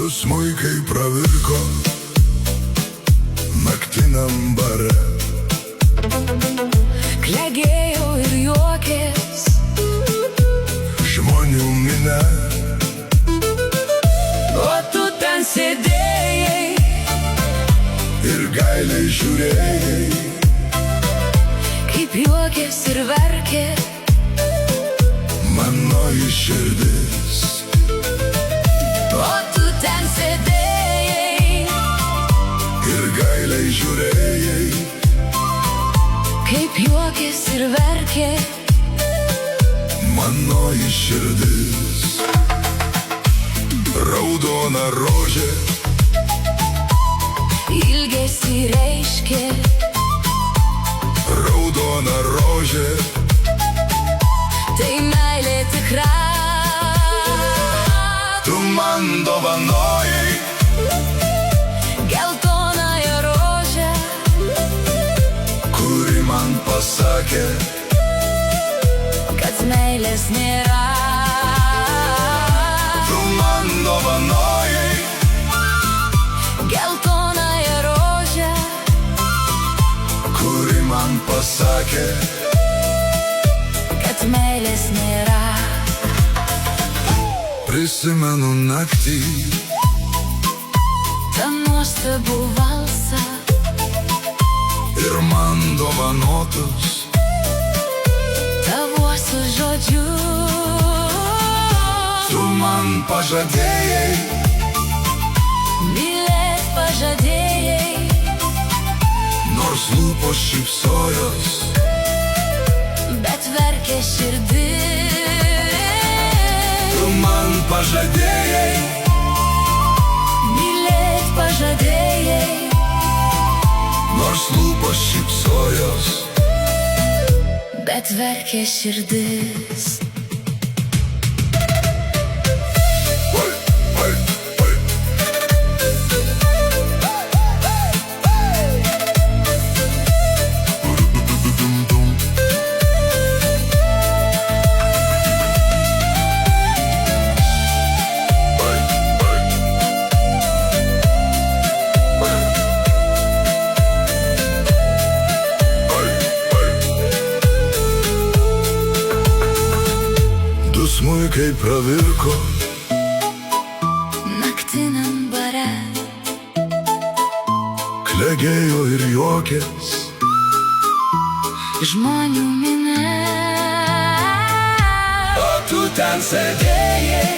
Du smuikai pravirko naktiniam bare. Klegėjo ir juokės Žmonių minia, o tu ten sėdėjai ir gailiai žiūrėjai, kaip juokės ir verkė manoji širdis. o tu ten sėdėjai, Ir gailiai žiūrėjai, kaip juokės ir verkė manoji širdis. Raudona rožė ilgesį reiškė, raudona rožė, tai meilė tikra. tu man dovanojai Geltonąją rožę, kuri man pasakė, kad meilės nėra. tu man dovanojai Geltonąją rožę, kuri man pasakė, kad meilės nėra. prisimenu naktį, Ta nuostabų valsą ir man dovanotus tavuosius žodžius. tu man pažadėjai, Mylėt pažadėjai, nors lūpos šypsojos, bet verkė širdis. tu man pažadėjai, Mylėt pažadėjai, nors lūpos šypsojos, bet verkė širdis. oi, oi, oi. Du smuikai pravirko Naktiniam bare klegėjo ir juokės, žmonių minia, o tu ten sėdėjai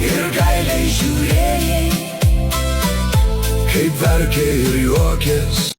ir gailiai žiūrėjai, kaip verkė ir juokės.